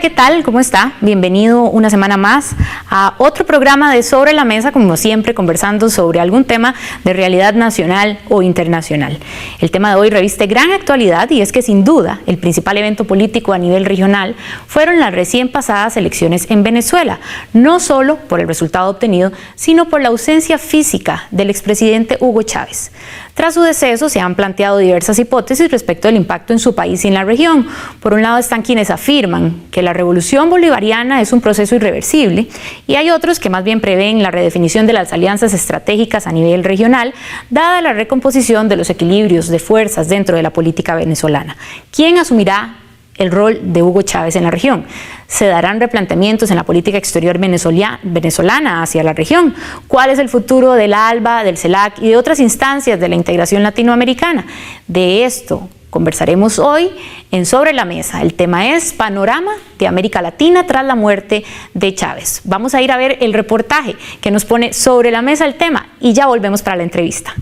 ¿qué tal? ¿Cómo está? Bienvenido una semana más a otro programa de Sobre la Mesa, como siempre, conversando sobre algún tema de realidad nacional o internacional. El tema de hoy reviste gran actualidad y es que sin duda el principal evento político a nivel regional fueron las recién pasadas elecciones en Venezuela, no solo por el resultado obtenido, sino por la ausencia física del expresidente Hugo Chávez. Tras su deceso se han planteado diversas hipótesis respecto del impacto en su país y en la región. Por un lado están quienes afirman que la revolución bolivariana es un proceso irreversible y hay otros que más bien prevén la redefinición de las alianzas estratégicas a nivel regional, dada la recomposición de los equilibrios de fuerzas dentro de la política venezolana. ¿Quién asumirá el rol de Hugo Chávez en la región? ¿Se darán replanteamientos en la política exterior venezolana hacia la región? ¿Cuál es el futuro del ALBA, del CELAC y de otras instancias de la integración latinoamericana? De esto conversaremos hoy en Sobre la Mesa. El tema es Panorama de América Latina tras la muerte de Chávez. Vamos a ir a ver el reportaje que nos pone sobre la mesa el tema y ya volvemos para la entrevista.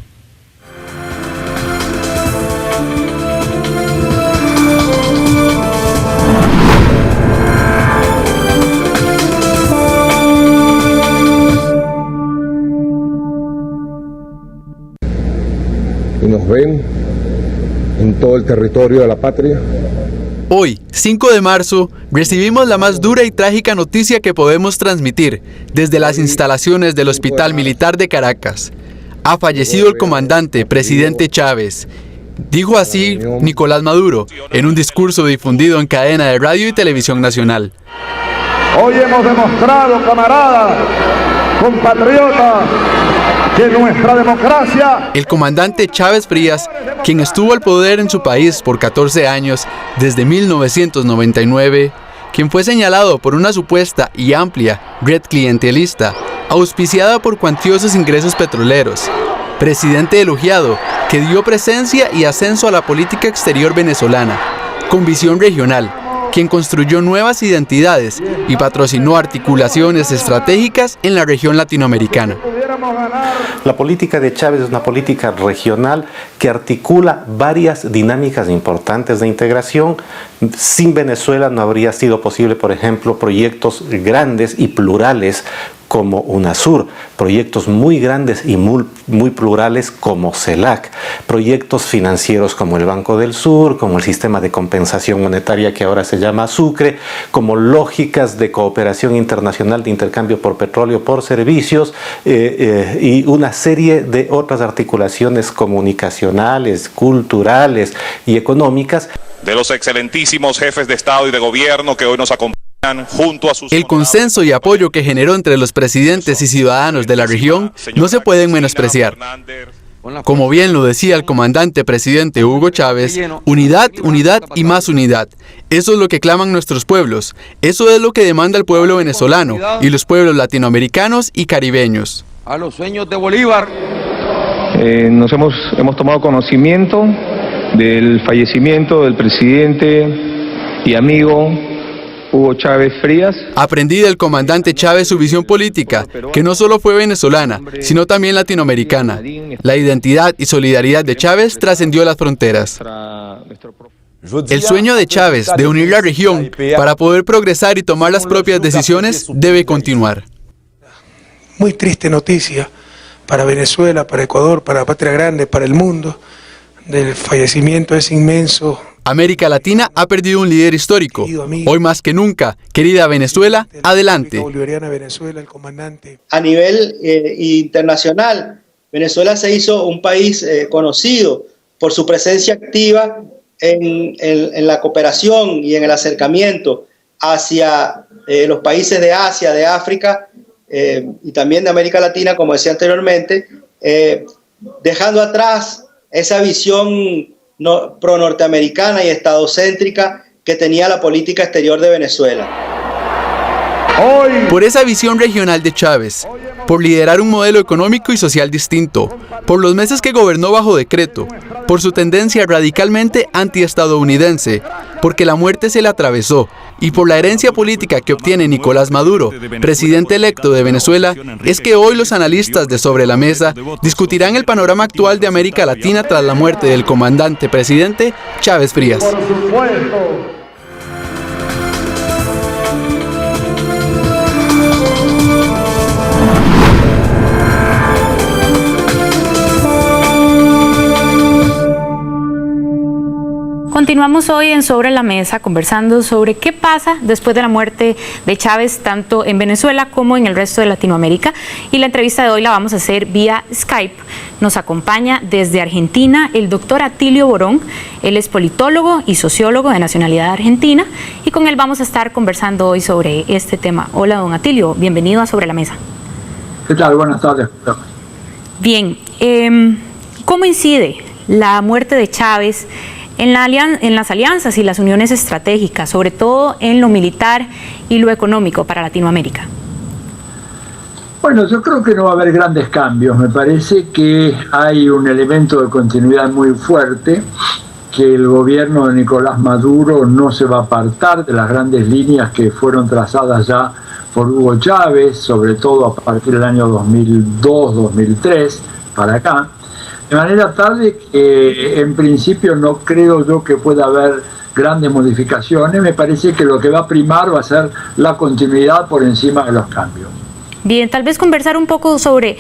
Y nos ven en todo el territorio de la patria. Hoy, 5 de marzo, recibimos la más dura y trágica noticia que podemos transmitir desde las instalaciones del Hospital Militar de Caracas. Ha fallecido el comandante, presidente Chávez. Dijo así Nicolás Maduro en un discurso difundido en cadena de radio y televisión nacional. Hoy hemos demostrado, camaradas, compatriotas, que nuestra democracia... El comandante Chávez Frías, quien estuvo al poder en su país por 14 años, desde 1999, quien fue señalado por una supuesta y amplia red clientelista, auspiciada por cuantiosos ingresos petroleros, presidente elogiado, que dio presencia y ascenso a la política exterior venezolana, con visión regional, quien construyó nuevas identidades y patrocinó articulaciones estratégicas en la región latinoamericana. La política de Chávez es una política regional que articula varias dinámicas importantes de integración. Sin Venezuela no habría sido posible, por ejemplo, proyectos grandes y plurales como UNASUR, proyectos muy grandes y muy plurales como CELAC, proyectos financieros como el Banco del Sur, como el sistema de compensación monetaria que ahora se llama Sucre, como lógicas de cooperación internacional de intercambio por petróleo, por servicios y una serie de otras articulaciones comunicacionales, culturales y económicas. De los excelentísimos jefes de Estado y de Gobierno que hoy nos acompañan. El consenso y apoyo que generó entre los presidentes y ciudadanos de la región no se pueden menospreciar. Como bien lo decía el comandante presidente Hugo Chávez, unidad, unidad y más unidad. Eso es lo que claman nuestros pueblos. Eso es lo que demanda el pueblo venezolano y los pueblos latinoamericanos y caribeños. A los sueños de Bolívar. Hemos tomado conocimiento del fallecimiento del presidente y amigo Hugo Chávez Frías. Aprendí del comandante Chávez su visión política, que no solo fue venezolana, sino también latinoamericana. La identidad y solidaridad de Chávez trascendió las fronteras. El sueño de Chávez de unir la región para poder progresar y tomar las propias decisiones debe continuar. Muy triste noticia para Venezuela, para Ecuador, para Patria Grande, para el mundo, del fallecimiento ese inmenso. América Latina ha perdido un líder histórico. Hoy más que nunca, querida Venezuela, adelante. A nivel internacional, Venezuela se hizo un país conocido por su presencia activa en la cooperación y en el acercamiento hacia los países de Asia, de África y también de América Latina, como decía anteriormente, dejando atrás esa visión pro-norteamericana y estadocéntrica que tenía la política exterior de Venezuela. Por esa visión regional de Chávez, por liderar un modelo económico y social distinto, por los meses que gobernó bajo decreto, por su tendencia radicalmente antiestadounidense, porque la muerte se le atravesó, y por la herencia política que obtiene Nicolás Maduro, presidente electo de Venezuela, es que hoy los analistas de Sobre la Mesa discutirán el panorama actual de América Latina tras la muerte del comandante presidente Chávez Frías. Continuamos hoy en Sobre la Mesa conversando sobre qué pasa después de la muerte de Chávez, tanto en Venezuela como en el resto de Latinoamérica. Y la entrevista de hoy la vamos a hacer vía Skype. Nos acompaña desde Argentina el doctor Atilio Borón. Él es politólogo y sociólogo de nacionalidad argentina y con él vamos a estar conversando hoy sobre este tema. Hola, don Atilio, bienvenido a Sobre la Mesa. ¿Qué tal? Buenas tardes. Bien, ¿cómo incide la muerte de Chávez en las alianzas y las uniones estratégicas, sobre todo en lo militar y lo económico para Latinoamérica? Bueno, yo creo que no va a haber grandes cambios. Me parece que hay un elemento de continuidad muy fuerte, que el gobierno de Nicolás Maduro no se va a apartar de las grandes líneas que fueron trazadas ya por Hugo Chávez, sobre todo a partir del año 2002-2003 para acá. De manera tal de que en principio no creo yo que pueda haber grandes modificaciones. Me parece que lo que va a primar va a ser la continuidad por encima de los cambios. Bien, tal vez conversar un poco sobre,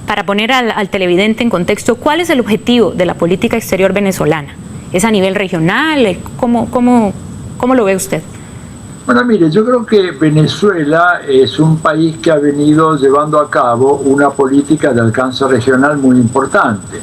para poner al televidente en contexto, ¿cuál es el objetivo de la política exterior venezolana? ¿Es a nivel regional? ¿Cómo lo ve usted? Bueno, mire, yo creo que Venezuela es un país que ha venido llevando a cabo una política de alcance regional muy importante.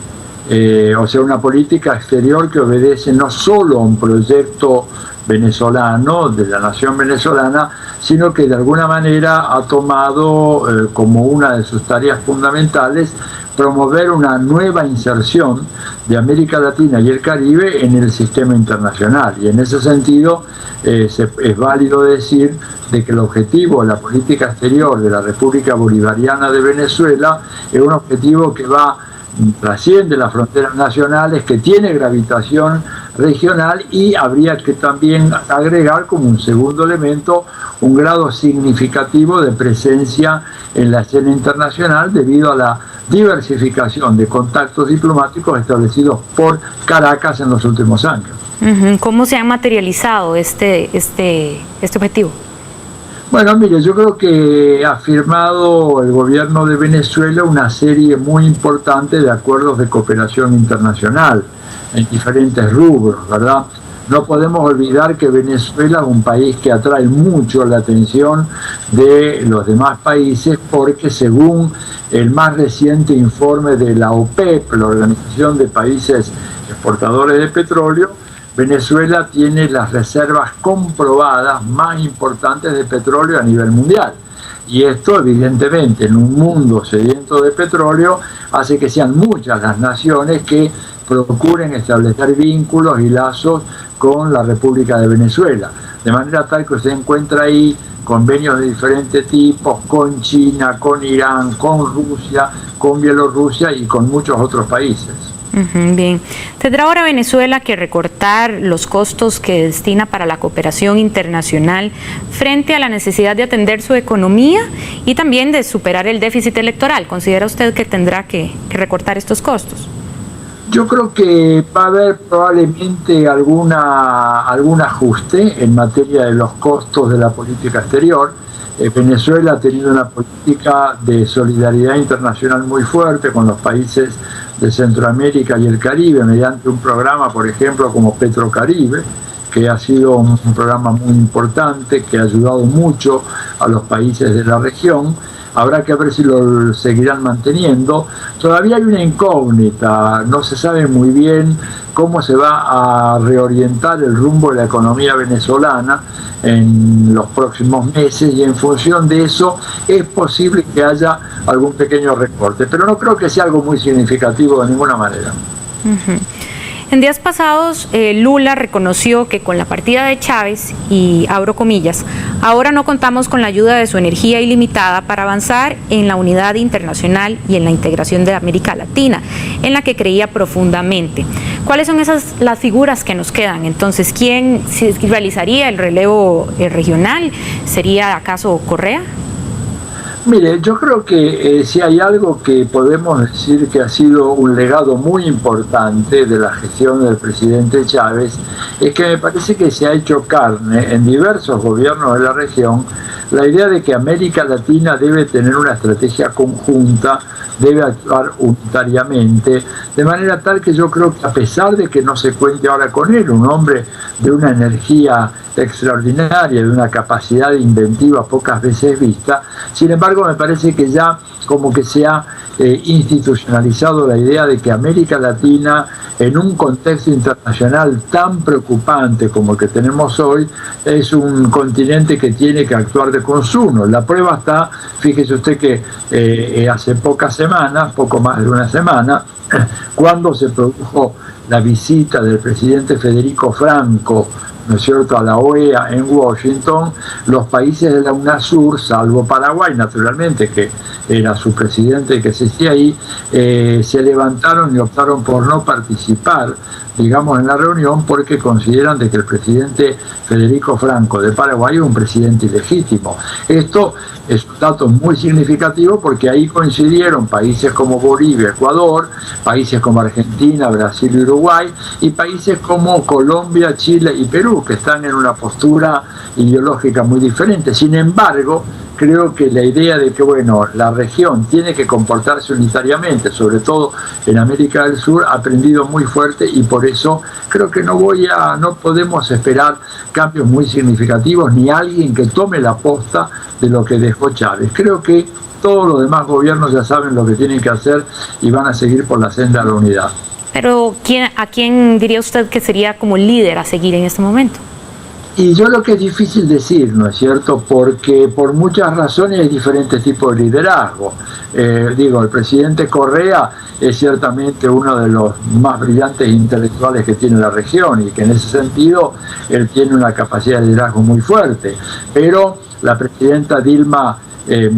O sea, una política exterior que obedece no solo a un proyecto venezolano, de la nación venezolana, sino que de alguna manera ha tomado como una de sus tareas fundamentales promover una nueva inserción de América Latina y el Caribe en el sistema internacional. Y en ese sentido es válido decir de que el objetivo de la política exterior de la República Bolivariana de Venezuela es un objetivo que trasciende las fronteras nacionales, que tiene gravitación regional y habría que también agregar como un segundo elemento un grado significativo de presencia en la escena internacional debido a la diversificación de contactos diplomáticos establecidos por Caracas en los últimos años. ¿Cómo se ha materializado este objetivo? Bueno, mire, yo creo que ha firmado el gobierno de Venezuela una serie muy importante de acuerdos de cooperación internacional en diferentes rubros, ¿verdad? No podemos olvidar que Venezuela es un país que atrae mucho la atención de los demás países porque según el más reciente informe de la OPEP, la Organización de Países Exportadores de Petróleo, Venezuela tiene las reservas comprobadas más importantes de petróleo a nivel mundial. Y esto, evidentemente, en un mundo sediento de petróleo, hace que sean muchas las naciones que procuren establecer vínculos y lazos con la República de Venezuela. De manera tal que usted encuentra ahí convenios de diferentes tipos con China, con Irán, con Rusia, con Bielorrusia y con muchos otros países. Bien. ¿Tendrá ahora Venezuela que recortar los costos que destina para la cooperación internacional frente a la necesidad de atender su economía y también de superar el déficit electoral? ¿Considera usted que tendrá que recortar estos costos? Yo creo que va a haber probablemente algún ajuste en materia de los costos de la política exterior. Venezuela ha tenido una política de solidaridad internacional muy fuerte con los países de Centroamérica y el Caribe mediante un programa, por ejemplo, como Petrocaribe, que ha sido un programa muy importante, que ha ayudado mucho a los países de la región. Habrá que ver si lo seguirán manteniendo. Todavía hay una incógnita, no se sabe muy bien cómo se va a reorientar el rumbo de la economía venezolana en los próximos meses y en función de eso es posible que haya algún pequeño recorte, pero no creo que sea algo muy significativo de ninguna manera. En días pasados, Lula reconoció que con la partida de Chávez, y abro comillas, ahora no contamos con la ayuda de su energía ilimitada para avanzar en la unidad internacional y en la integración de América Latina, en la que creía profundamente. ¿Cuáles son las figuras que nos quedan? Entonces, ¿quién realizaría el relevo regional? ¿Sería acaso Correa? Mire, yo creo que si hay algo que podemos decir que ha sido un legado muy importante de la gestión del presidente Chávez, es que me parece que se ha hecho carne en diversos gobiernos de la región la idea de que América Latina debe tener una estrategia conjunta debe actuar unitariamente, de manera tal que yo creo que a pesar de que no se cuente ahora con él, un hombre de una energía extraordinaria, de una capacidad inventiva pocas veces vista, sin embargo me parece que ya como que se ha institucionalizado la idea de que América Latina, en un contexto internacional tan preocupante como el que tenemos hoy, es un continente que tiene que actuar de consumo. La prueba está, fíjese usted que hace pocas semanas, poco más de una semana, cuando se produjo la visita del presidente Federico Franco, ¿no es cierto?, a la OEA en Washington, los países de la UNASUR, salvo Paraguay, naturalmente, que era su presidente que existía ahí, se levantaron y optaron por no participar, digamos, en la reunión, porque consideran de que el presidente Federico Franco de Paraguay es un presidente ilegítimo. Esto es un dato muy significativo porque ahí coincidieron países como Bolivia, Ecuador, países como Argentina, Brasil y Uruguay, y países como Colombia, Chile y Perú, que están en una postura ideológica muy diferente. Sin embargo, creo que la idea de que, bueno, la región tiene que comportarse unitariamente, sobre todo en América del Sur, ha prendido muy fuerte, y por eso creo que no podemos esperar cambios muy significativos ni alguien que tome la posta de lo que dejó Chávez. Creo que todos los demás gobiernos ya saben lo que tienen que hacer y van a seguir por la senda de la unidad. Pero ¿a quién diría usted que sería como líder a seguir en este momento? Y yo creo que es difícil decir, ¿no es cierto?, porque por muchas razones hay diferentes tipos de liderazgo. El presidente Correa es ciertamente uno de los más brillantes intelectuales que tiene la región, y que en ese sentido él tiene una capacidad de liderazgo muy fuerte. Pero la presidenta Dilma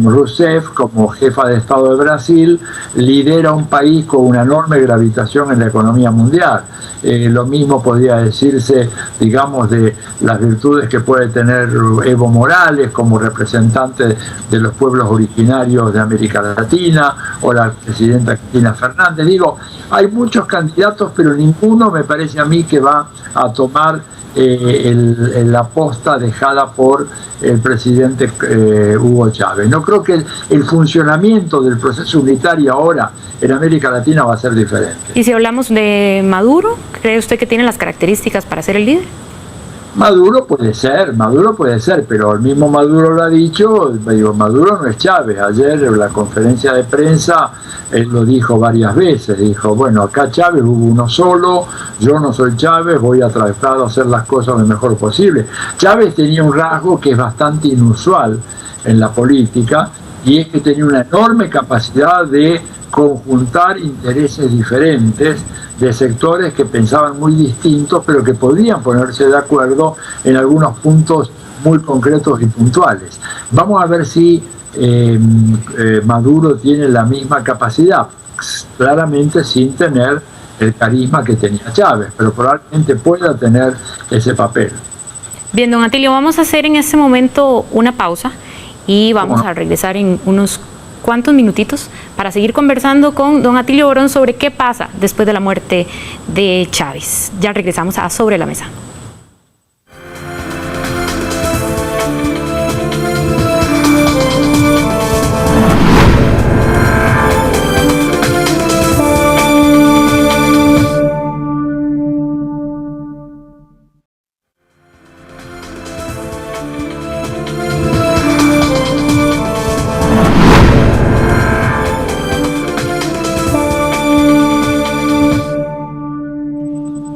Rousseff, como jefa de Estado de Brasil, lidera un país con una enorme gravitación en la economía mundial. Lo mismo podría decirse, digamos, de las virtudes que puede tener Evo Morales como representante de los pueblos originarios de América Latina, o la presidenta Cristina Fernández. Hay muchos candidatos, pero ninguno me parece a mí que va a tomar la posta dejada por el presidente Hugo Chávez. No creo que el funcionamiento del proceso unitario ahora en América Latina va a ser diferente. Y si hablamos de Maduro, ¿cree usted que tiene las características para ser el líder? Maduro puede ser, pero el mismo Maduro lo ha dicho. Maduro no es Chávez. Ayer en la conferencia de prensa él lo dijo varias veces. Dijo, bueno, acá Chávez hubo uno solo, yo no soy Chávez, voy a tratar de hacer las cosas lo mejor posible. Chávez tenía un rasgo que es bastante inusual en la política, y es que tenía una enorme capacidad de conjuntar intereses diferentes de sectores que pensaban muy distintos, pero que podían ponerse de acuerdo en algunos puntos muy concretos y puntuales. Vamos a ver si Maduro tiene la misma capacidad, claramente sin tener el carisma que tenía Chávez, pero probablemente pueda tener ese papel. Bien, don Atilio, vamos a hacer en este momento una pausa y vamos a regresar en unos cuantos minutitos para seguir conversando con don Atilio Borón sobre qué pasa después de la muerte de Chávez. Ya regresamos a Sobre la Mesa.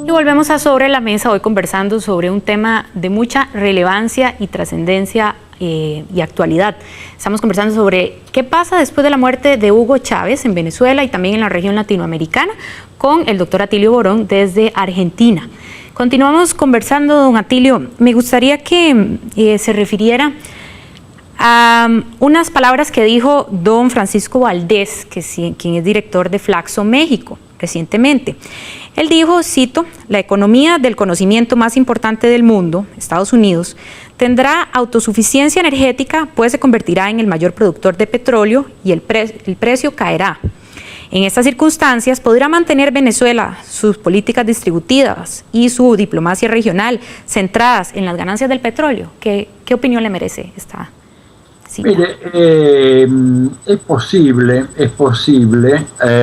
Volvemos a Sobre la Mesa, hoy conversando sobre un tema de mucha relevancia y trascendencia y actualidad. Estamos conversando sobre qué pasa después de la muerte de Hugo Chávez en Venezuela y también en la región latinoamericana, con el doctor Atilio Borón desde Argentina. Continuamos conversando, don Atilio. Me gustaría que se refiriera a unas palabras que dijo don Francisco Valdés, quien es director de Flaxo México, recientemente. Él dijo, cito, la economía del conocimiento más importante del mundo, Estados Unidos, tendrá autosuficiencia energética, pues se convertirá en el mayor productor de petróleo y el precio caerá. En estas circunstancias, ¿podrá mantener Venezuela sus políticas distributivas y su diplomacia regional centradas en las ganancias del petróleo? ¿Qué opinión le merece esta Mire, es posible,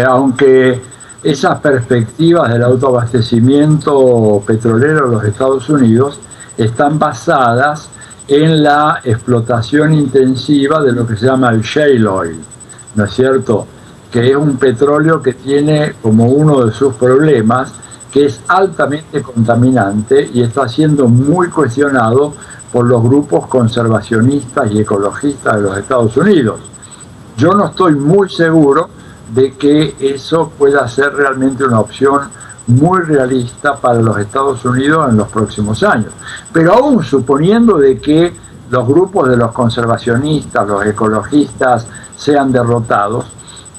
aunque esas perspectivas del autoabastecimiento petrolero de los Estados Unidos están basadas en la explotación intensiva de lo que se llama el shale oil, ¿no es cierto? Que es un petróleo que tiene como uno de sus problemas que es altamente contaminante y está siendo muy cuestionado por los grupos conservacionistas y ecologistas de los Estados Unidos. Yo no estoy muy seguro de que eso pueda ser realmente una opción muy realista para los Estados Unidos en los próximos años. Pero aún suponiendo de que los grupos de los conservacionistas, los ecologistas sean derrotados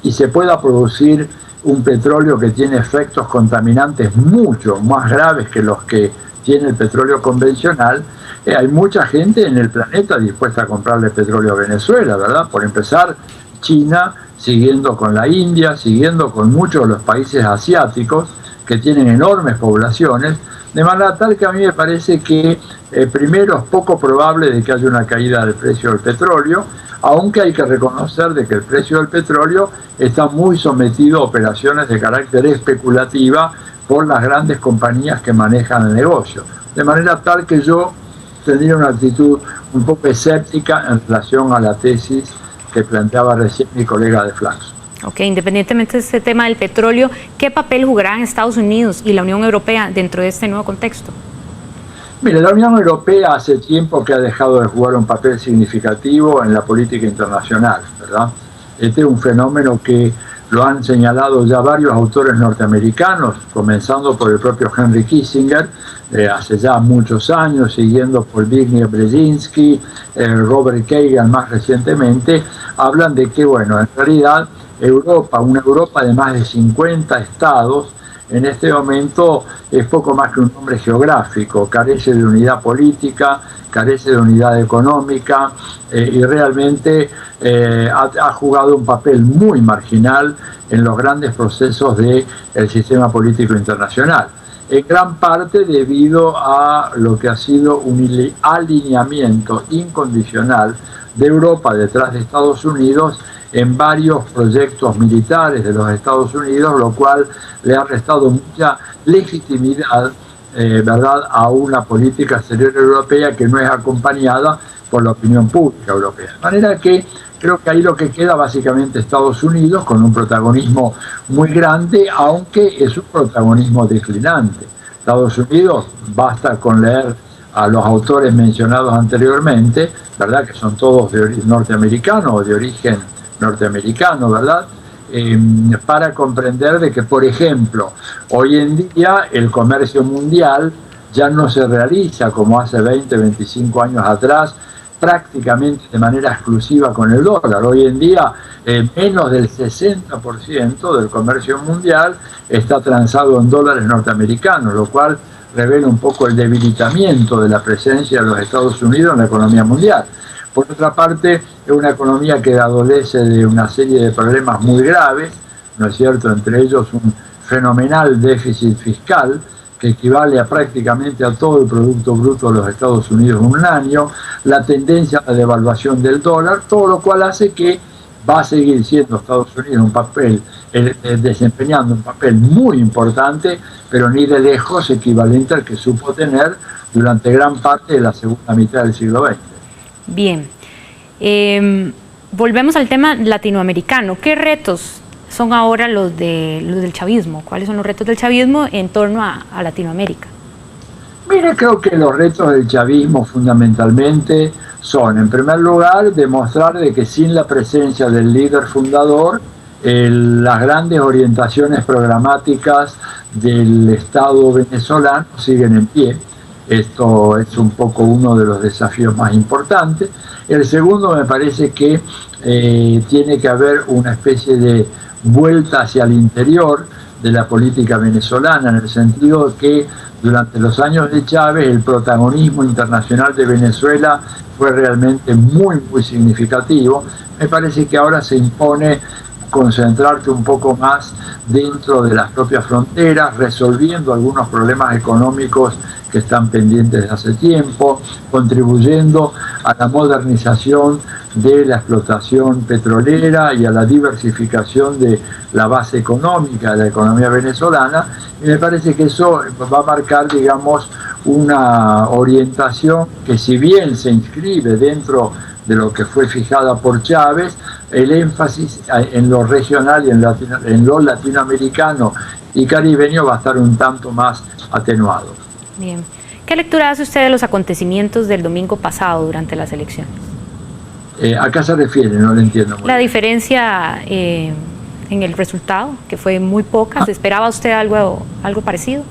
y se pueda producir un petróleo que tiene efectos contaminantes mucho más graves que los que tiene el petróleo convencional, hay mucha gente en el planeta dispuesta a comprarle petróleo a Venezuela, ¿verdad? Por empezar, China, siguiendo con la India, siguiendo con muchos de los países asiáticos que tienen enormes poblaciones, de manera tal que a mí me parece que primero es poco probable de que haya una caída del precio del petróleo, aunque hay que reconocer de que el precio del petróleo está muy sometido a operaciones de carácter especulativa por las grandes compañías que manejan el negocio. De manera tal que yo tendría una actitud un poco escéptica en relación a la tesis que planteaba recién mi colega de Flaxo. Ok, independientemente de este tema del petróleo, ¿qué papel jugarán Estados Unidos y la Unión Europea dentro de este nuevo contexto? Mire, la Unión Europea hace tiempo que ha dejado de jugar un papel significativo en la política internacional, ¿verdad? Este es un fenómeno que lo han señalado ya varios autores norteamericanos, comenzando por el propio Henry Kissinger, hace ya muchos años, siguiendo por Zbigniew Brzezinski, Robert Kagan más recientemente, hablan de que, bueno, en realidad Europa, una Europa de más de 50 estados, en este momento es poco más que un nombre geográfico, carece de unidad política, carece de unidad económica y realmente ha jugado un papel muy marginal en los grandes procesos del sistema político internacional. En gran parte debido a lo que ha sido un alineamiento incondicional de Europa detrás de Estados Unidos en varios proyectos militares de los Estados Unidos, lo cual le ha restado mucha legitimidad, ¿verdad?, a una política exterior europea que no es acompañada por la opinión pública europea. De manera que creo que ahí lo que queda básicamente Estados Unidos con un protagonismo muy grande, aunque es un protagonismo declinante. Estados Unidos, basta con leer a los autores mencionados anteriormente, ¿verdad?, que son todos de origen norteamericano o de origen norteamericano, ¿verdad?, para comprender de que, por ejemplo, hoy en día el comercio mundial ya no se realiza como hace 20, 25 años atrás, prácticamente de manera exclusiva con el dólar. Hoy en día menos del 60% del comercio mundial está transado en dólares norteamericanos, lo cual revela un poco el debilitamiento de la presencia de los Estados Unidos en la economía mundial. Por otra parte, es una economía que adolece de una serie de problemas muy graves, ¿no es cierto?, entre ellos un fenomenal déficit fiscal que equivale a prácticamente a todo el Producto Bruto de los Estados Unidos en un año, la tendencia a la devaluación del dólar, todo lo cual hace que va a seguir siendo Estados Unidos desempeñando un papel muy importante, pero ni de lejos equivalente al que supo tener durante gran parte de la segunda mitad del siglo XX. Bien, volvemos al tema latinoamericano. ¿Qué retos son ahora los del chavismo? ¿Cuáles son los retos del chavismo en torno a Latinoamérica? Mire, creo que los retos del chavismo fundamentalmente son, en primer lugar, demostrar de que sin la presencia del líder fundador, las grandes orientaciones programáticas del Estado venezolano siguen en pie. Esto es un poco uno de los desafíos más importantes. El segundo, me parece que tiene que haber una especie de vuelta hacia el interior de la política venezolana, en el sentido de que durante los años de Chávez el protagonismo internacional de Venezuela fue realmente muy, muy significativo. Me parece que ahora se impone concentrarte un poco más dentro de las propias fronteras, resolviendo algunos problemas económicos que están pendientes de hace tiempo, contribuyendo a la modernización de la explotación petrolera y a la diversificación de la base económica de la economía venezolana, y me parece que eso va a marcar, digamos, una orientación que, si bien se inscribe dentro de lo que fue fijada por Chávez, el énfasis en lo regional y en lo latinoamericano y caribeño va a estar un tanto más atenuado. Bien. ¿Qué lectura hace usted de los acontecimientos del domingo pasado durante las elecciones? ¿A qué se refiere? No lo entiendo muy La bien. diferencia en el resultado, que fue muy poca. ¿Se esperaba usted algo parecido?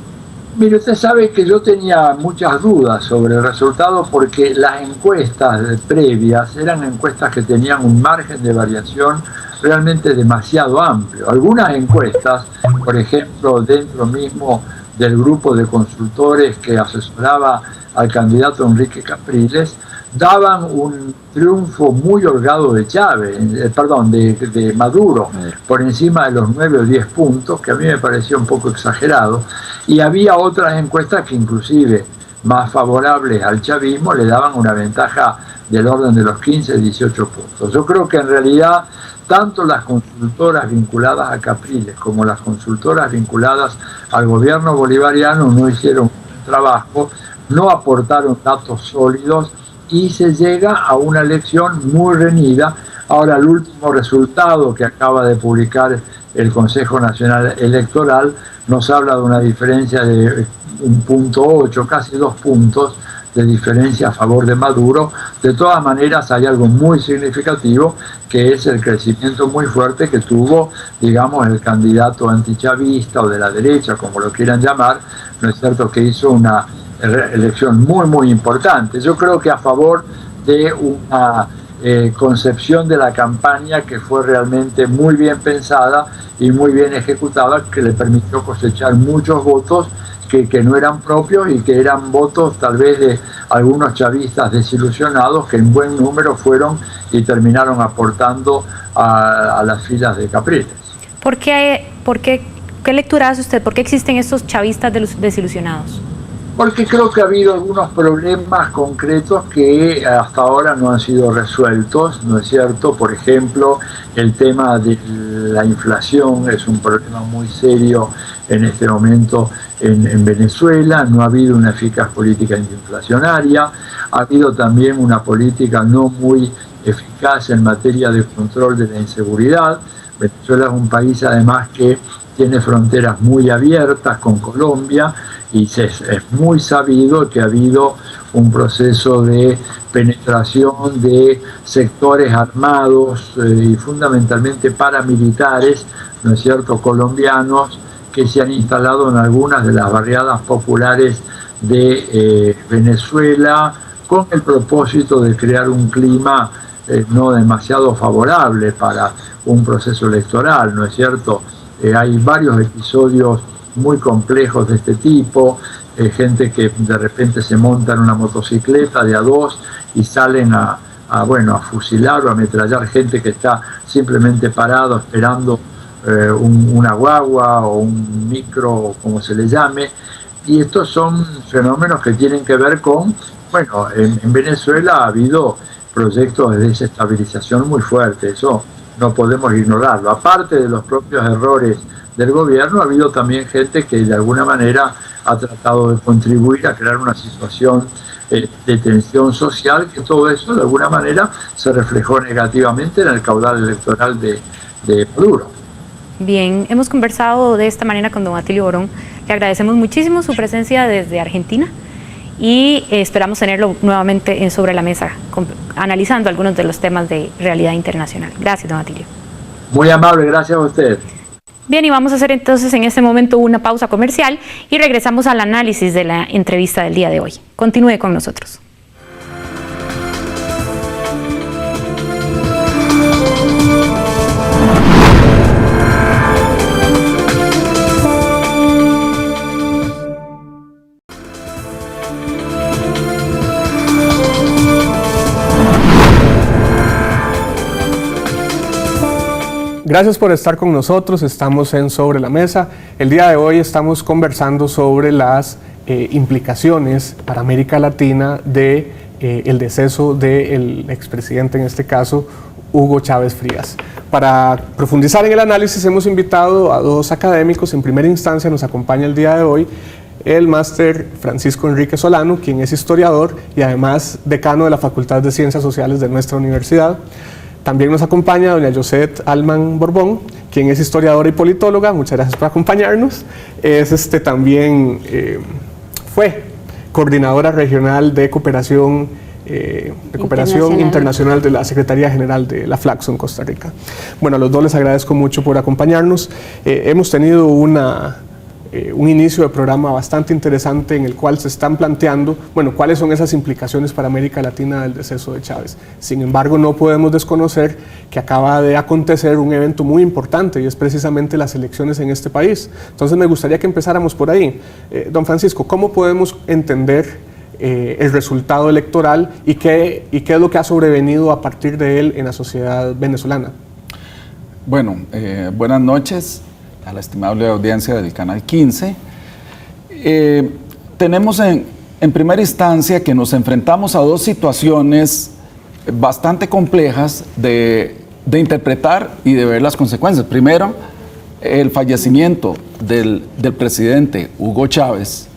Mire, usted sabe que yo tenía muchas dudas sobre el resultado porque las encuestas previas eran encuestas que tenían un margen de variación realmente demasiado amplio. Algunas encuestas, por ejemplo, dentro mismo del grupo de consultores que asesoraba al candidato Enrique Capriles, daban un triunfo muy holgado de Chávez, de Maduro, por encima de los 9 o 10 puntos, que a mí me pareció un poco exagerado, y había otras encuestas que inclusive más favorables al chavismo le daban una ventaja del orden de los 15, 18 puntos. Yo creo que en realidad tanto las consultoras vinculadas a Capriles como las consultoras vinculadas al gobierno bolivariano no hicieron un trabajo, no aportaron datos sólidos y se llega a una elección muy reñida. Ahora, el último resultado que acaba de publicar el Consejo Nacional Electoral nos habla de una diferencia de 1,8, casi 2 puntos de diferencia a favor de Maduro. De todas maneras, hay algo muy significativo, que es el crecimiento muy fuerte que tuvo, digamos, el candidato antichavista o de la derecha, como lo quieran llamar, ¿no es cierto?, que hizo una elección muy, muy importante. Yo creo que a favor de una concepción de la campaña que fue realmente muy bien pensada y muy bien ejecutada, que le permitió cosechar muchos votos que no eran propios y que eran votos tal vez de algunos chavistas desilusionados que en buen número fueron y terminaron aportando a las filas de Capriles. ¿Qué lectura hace usted? ¿Por qué existen estos chavistas desilusionados? Porque creo que ha habido algunos problemas concretos que hasta ahora no han sido resueltos, ¿no es cierto? Por ejemplo, el tema de la inflación es un problema muy serio en este momento en Venezuela. No ha habido una eficaz política antiinflacionaria, ha habido también una política no muy eficaz en materia de control de la inseguridad. Venezuela es un país además que tiene fronteras muy abiertas con Colombia, y es muy sabido que ha habido un proceso de penetración de sectores armados y fundamentalmente paramilitares, ¿no es cierto?, colombianos, que se han instalado en algunas de las barriadas populares de Venezuela con el propósito de crear un clima no demasiado favorable para un proceso electoral, ¿no es cierto? Hay varios episodios muy complejos de este tipo, gente que de repente se monta en una motocicleta de a dos y salen a fusilar o a ametrallar gente que está simplemente parado esperando una guagua o un micro, como se le llame. Y estos son fenómenos que tienen que ver con, en Venezuela ha habido proyectos de desestabilización muy fuertes, eso no podemos ignorarlo. Aparte de los propios errores del gobierno, ha habido también gente que de alguna manera ha tratado de contribuir a crear una situación de tensión social, que todo eso de alguna manera se reflejó negativamente en el caudal electoral de Maduro. Bien, hemos conversado de esta manera con don Atilio Borón. Le agradecemos muchísimo su presencia desde Argentina y esperamos tenerlo nuevamente Sobre la Mesa, analizando algunos de los temas de realidad internacional. Gracias, don Atilio. Muy amable, gracias a usted. Bien, y vamos a hacer entonces en este momento una pausa comercial y regresamos al análisis de la entrevista del día de hoy. Continúe con nosotros. Gracias por estar con nosotros, estamos en Sobre la Mesa. El día de hoy estamos conversando sobre las implicaciones para América Latina de el deceso del expresidente, en este caso, Hugo Chávez Frías. Para profundizar en el análisis hemos invitado a dos académicos. En primera instancia nos acompaña el día de hoy el máster Francisco Enrique Solano, quien es historiador y además decano de la Facultad de Ciencias Sociales de nuestra universidad. También nos acompaña doña Josette Alman Borbón, quien es historiadora y politóloga. Muchas gracias por acompañarnos. También fue coordinadora regional de cooperación internacional de la Secretaría General de la Flaxo en Costa Rica. Bueno, a los dos les agradezco mucho por acompañarnos. Hemos tenido un inicio de programa bastante interesante en el cual se están planteando, cuáles son esas implicaciones para América Latina del deceso de Chávez. Sin embargo, no podemos desconocer que acaba de acontecer un evento muy importante y es precisamente las elecciones en este país. Entonces me gustaría que empezáramos por ahí. Don Francisco, ¿cómo podemos entender el resultado electoral y qué es lo que ha sobrevenido a partir de él en la sociedad venezolana? Bueno, buenas noches a la estimable audiencia del Canal 15. Tenemos en primera instancia que nos enfrentamos a dos situaciones bastante complejas de interpretar y de ver las consecuencias. Primero, el fallecimiento del presidente Hugo Chávez,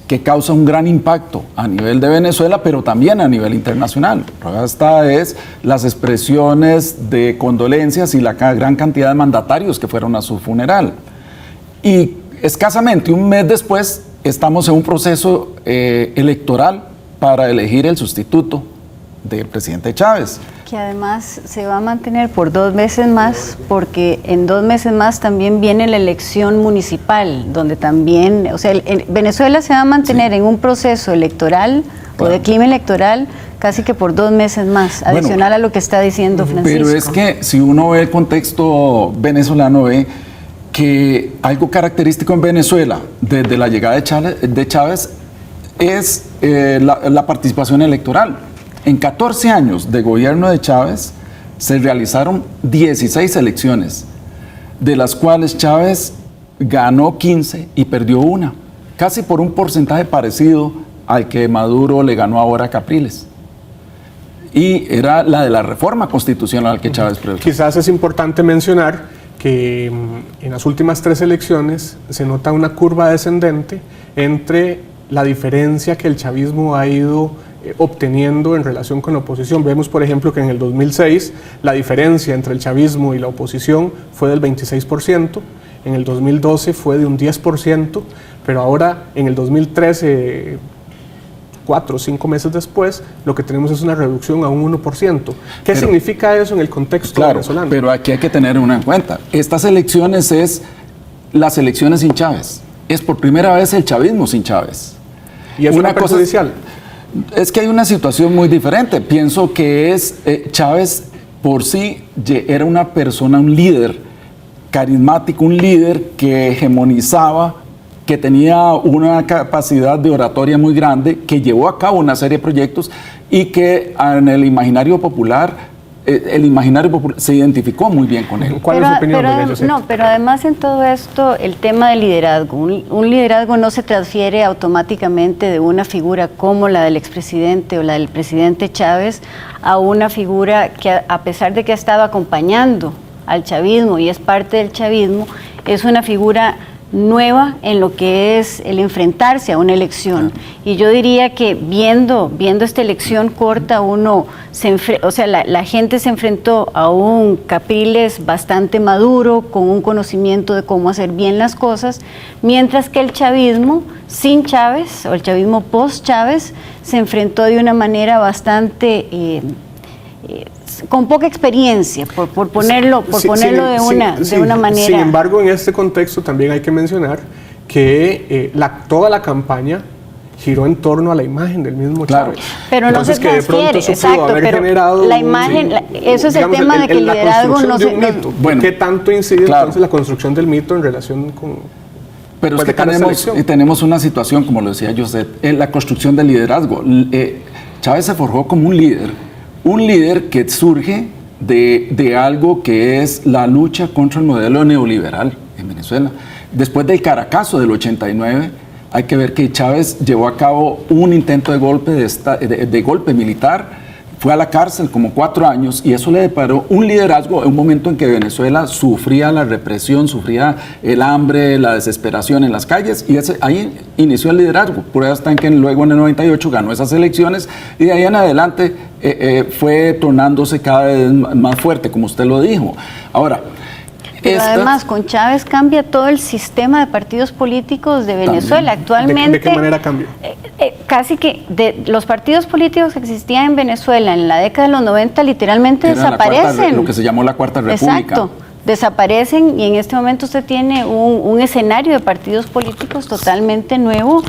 que causa un gran impacto a nivel de Venezuela, pero también a nivel internacional. Esta es las expresiones de condolencias y la gran cantidad de mandatarios que fueron a su funeral. Y escasamente un mes después estamos en un proceso electoral para elegir el sustituto del presidente Chávez. Que además se va a mantener por 2 meses más, porque en 2 meses más también viene la elección municipal, donde también, Venezuela se va a mantener en un proceso electoral o de clima electoral casi que por 2 meses más, adicional a lo que está diciendo Francisco. Pero es que si uno ve el contexto venezolano, ve que algo característico en Venezuela desde la llegada de Chávez es la participación electoral. En 14 años de gobierno de Chávez se realizaron 16 elecciones, de las cuales Chávez ganó 15 y perdió 1, casi por un porcentaje parecido al que Maduro le ganó ahora a Capriles. Y era la de la reforma constitucional que Chávez presentó. Quizás es importante mencionar que en las últimas 3 elecciones se nota una curva descendente entre la diferencia que el chavismo ha ido obteniendo en relación con la oposición. Vemos, por ejemplo, que en el 2006 la diferencia entre el chavismo y la oposición fue del 26%, en el 2012 fue de un 10%, pero ahora en el 2013, 4 o 5 meses después, lo que tenemos es una reducción a un 1%. ¿Qué significa eso en el contexto venezolano? Pero aquí hay que tener una en cuenta. Estas elecciones es las elecciones sin Chávez. Es por primera vez el chavismo sin Chávez. ¿Y es una perjudicial? Es que hay una situación muy diferente. Pienso que Chávez por sí era una persona, un líder carismático, un líder que hegemonizaba, que tenía una capacidad de oratoria muy grande, que llevó a cabo una serie de proyectos y que en el imaginario popular se identificó muy bien con él. ¿Cuál es su opinión de ellos? No, pero además en todo esto, el tema del liderazgo. Un liderazgo no se transfiere automáticamente de una figura como la del expresidente o la del presidente Chávez a una figura que, a pesar de que ha estado acompañando al chavismo y es parte del chavismo, es una figura nueva en lo que es el enfrentarse a una elección. Y yo diría que viendo esta elección corta, la gente se enfrentó a un Capriles bastante maduro, con un conocimiento de cómo hacer bien las cosas, mientras que el chavismo sin Chávez, o el chavismo post-Chávez, se enfrentó de una manera bastante con poca experiencia, por ponerlo de una manera. Sin embargo, en este contexto también hay que mencionar que toda la campaña giró en torno a la imagen del mismo Chávez. Pero no se transfiere, exacto, pero la imagen, eso es el tema de que el liderazgo no se... ¿Qué tanto incide entonces la construcción del mito en relación con... Pero es que tenemos una situación, como lo decía José, en la construcción del liderazgo. Chávez se forjó como un líder que surge de algo que es la lucha contra el modelo neoliberal en Venezuela. Después del Caracazo del 89, hay que ver que Chávez llevó a cabo un intento de golpe militar, fue a la cárcel como 4 años y eso le deparó un liderazgo en un momento en que Venezuela sufría la represión, sufría el hambre, la desesperación en las calles y ahí inició el liderazgo. Prueba está en que luego en el 98 ganó esas elecciones y de ahí en adelante fue tornándose cada vez más fuerte, como usted lo dijo. Ahora, pero además con Chávez cambia todo el sistema de partidos políticos de Venezuela. Actualmente, ¿De qué manera cambia? Casi que los partidos políticos que existían en Venezuela en la década de los 90 literalmente desaparecen. Lo que se llamó la Cuarta República. Exacto, desaparecen y en este momento usted tiene un escenario de partidos políticos totalmente nuevo.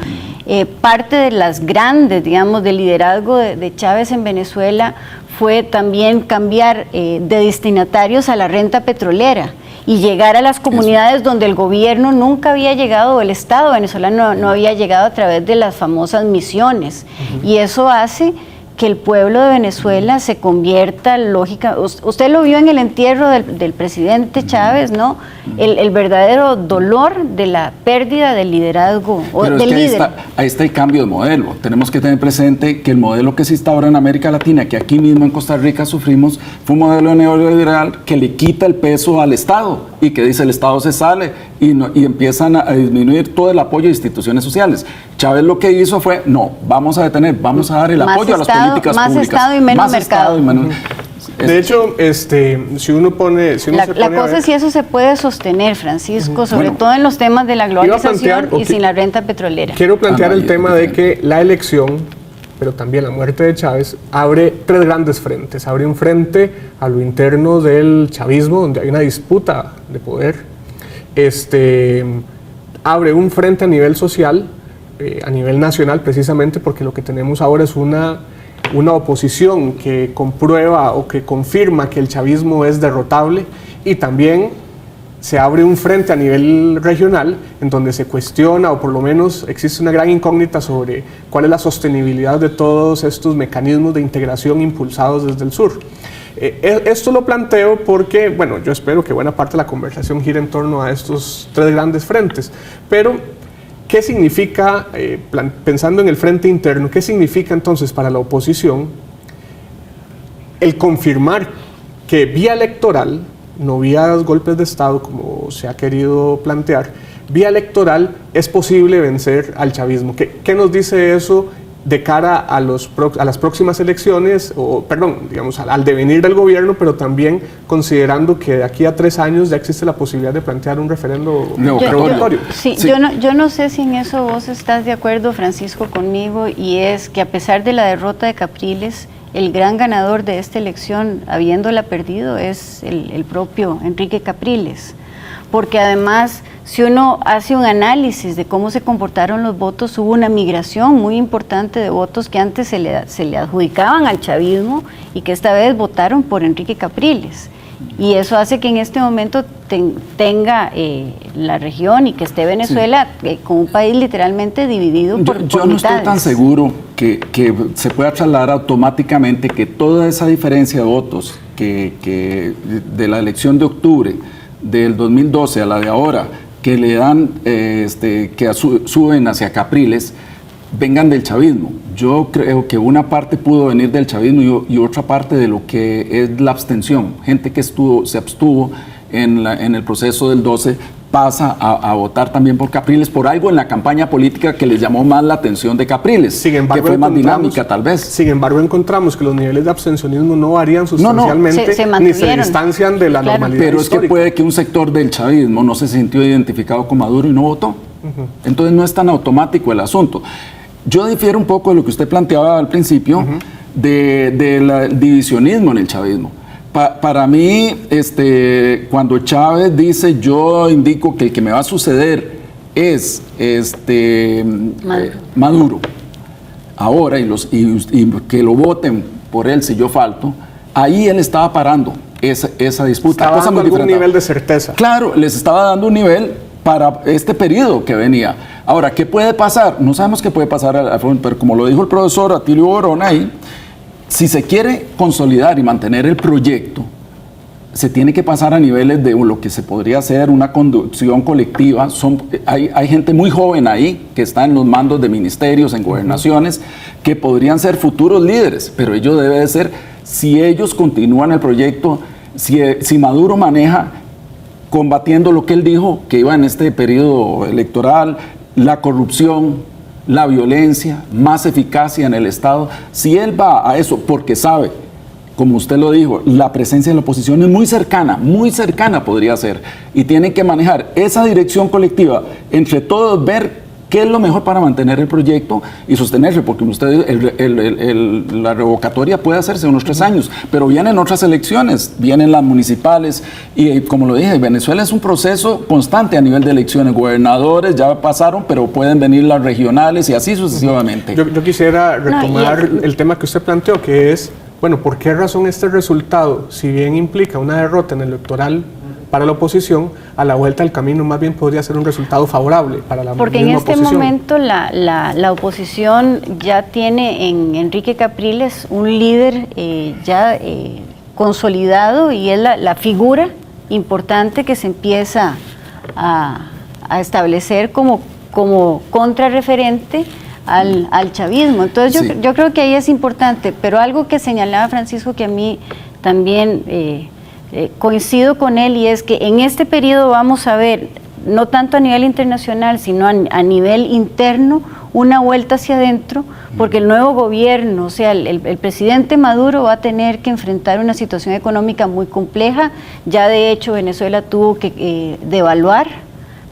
Parte de las grandes, digamos, del liderazgo de Chávez en Venezuela fue también cambiar de destinatarios a la renta petrolera y llegar a las comunidades donde el gobierno nunca había llegado, o el Estado venezolano no había llegado a través de las famosas misiones. Y eso hace que el pueblo de Venezuela se convierta lógica. Usted lo vio en el entierro del presidente Chávez, ¿no? El verdadero dolor de la pérdida del liderazgo o del líder. Ahí está el cambio de modelo. Tenemos que tener presente que el modelo que se instaura en América Latina, que aquí mismo en Costa Rica sufrimos, fue un modelo neoliberal que le quita el peso al Estado y que dice el Estado se sale y empiezan a disminuir todo el apoyo de instituciones sociales. Chávez lo que hizo fue, no, vamos a detener, vamos a dar el apoyo a las políticas más públicas. Estado y menos mercado. De hecho, si uno la cosa es si eso se puede sostener, Francisco, sobre todo en los temas de la globalización y sin la renta petrolera. Quiero plantear el tema de que la elección, pero también la muerte de Chávez, abre 3 grandes frentes. Abre un frente a lo interno del chavismo, donde hay una disputa de poder. Abre un frente a nivel social, a nivel nacional, precisamente porque lo que tenemos ahora es una oposición que comprueba o que confirma que el chavismo es derrotable, y también se abre un frente a nivel regional en donde se cuestiona, o por lo menos existe una gran incógnita sobre cuál es la sostenibilidad de todos estos mecanismos de integración impulsados desde el sur. Esto lo planteo porque, bueno, yo espero que buena parte de la conversación gire en torno a estos 3 grandes frentes, pero ¿qué significa, pensando en el frente interno, qué significa entonces para la oposición el confirmar que vía electoral, no vía golpes de Estado como se ha querido plantear, vía electoral es posible vencer al chavismo? ¿Qué nos dice eso de cara a las próximas elecciones, digamos, al devenir del gobierno, pero también considerando que de aquí a 3 años ya existe la posibilidad de plantear un referendo revocatorio? Sí. Yo no sé si en eso vos estás de acuerdo, Francisco, conmigo, y es que a pesar de la derrota de Capriles, el gran ganador de esta elección, habiéndola perdido, es el propio Enrique Capriles. Porque además, si uno hace un análisis de cómo se comportaron los votos, hubo una migración muy importante de votos que antes se le adjudicaban al chavismo y que esta vez votaron por Enrique Capriles. Y eso hace que en este momento tenga la región y que esté Venezuela con un país literalmente dividido por mitades. Yo no estoy tan seguro que se pueda trasladar automáticamente que toda esa diferencia de votos que de la elección de octubre del 2012 a la de ahora, que le dan, suben hacia Capriles, vengan del chavismo. Yo creo que una parte pudo venir del chavismo y otra parte de lo que es la abstención. Gente que se abstuvo en el proceso del 12 pasa a votar también por Capriles, por algo en la campaña política que les llamó más la atención de Capriles, sin embargo, que fue más dinámica tal vez. Sin embargo, encontramos que los niveles de abstencionismo no varían sustancialmente, ni se distancian de la normalidad Pero histórica. Es que puede que un sector del chavismo no se sintió identificado con Maduro y no votó. Entonces no es tan automático el asunto. Yo difiero un poco de lo que usted planteaba al principio, del divisionismo en el chavismo. Para mí, cuando Chávez dice, yo indico que el que me va a suceder es Maduro, ahora, y que lo voten por él si yo falto, ahí él estaba parando esa disputa. Estaba dando algún nivel de certeza. Claro, les estaba dando un nivel para este periodo que venía. Ahora, ¿qué puede pasar? No sabemos qué puede pasar, pero como lo dijo el profesor Atilio Borón ahí, si se quiere consolidar y mantener el proyecto, se tiene que pasar a niveles de lo que se podría hacer una conducción colectiva. Hay gente muy joven ahí que está en los mandos de ministerios, en gobernaciones, que podrían ser futuros líderes, pero ello debe de ser, si ellos continúan el proyecto, si Maduro maneja combatiendo lo que él dijo, que iba en este periodo electoral, la corrupción, la violencia, más eficacia en el Estado, si él va a eso porque sabe, como usted lo dijo, la presencia de la oposición es muy cercana podría ser, y tienen que manejar esa dirección colectiva, entre todos ver qué es lo mejor para mantener el proyecto y sostenerlo, porque usted, la revocatoria puede hacerse unos 3 años, pero vienen otras elecciones, vienen las municipales, y como lo dije, Venezuela es un proceso constante a nivel de elecciones, gobernadores ya pasaron, pero pueden venir las regionales y así sucesivamente. Yo quisiera retomar el tema que usted planteó, que es, bueno, ¿por qué razón este resultado, si bien implica una derrota en el electoral para la oposición, a la vuelta del camino más bien podría ser un resultado favorable para la misma oposición? Porque en este momento la oposición ya tiene en Enrique Capriles un líder ya consolidado, y es la figura importante que se empieza a establecer como contrarreferente al chavismo. Entonces yo creo que ahí es importante, pero algo que señalaba Francisco, que a mí también coincido con él, y es que en este periodo vamos a ver, no tanto a nivel internacional, sino a nivel interno, una vuelta hacia adentro, porque el nuevo gobierno, o sea, el presidente Maduro va a tener que enfrentar una situación económica muy compleja. Ya de hecho Venezuela tuvo que devaluar,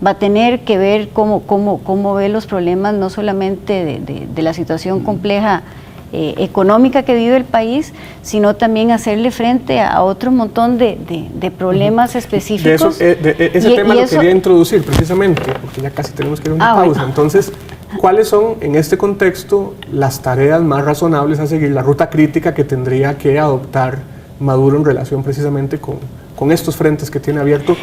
va a tener que ver cómo ve los problemas, no solamente de la situación compleja económica que vive el país, sino también hacerle frente a otro montón de problemas específicos. Ese tema lo quería introducir precisamente, porque ya casi tenemos que ir a una pausa. Bueno. Entonces, ¿cuáles son en este contexto las tareas más razonables a seguir, la ruta crítica que tendría que adoptar Maduro en relación precisamente con estos frentes que tiene abierto?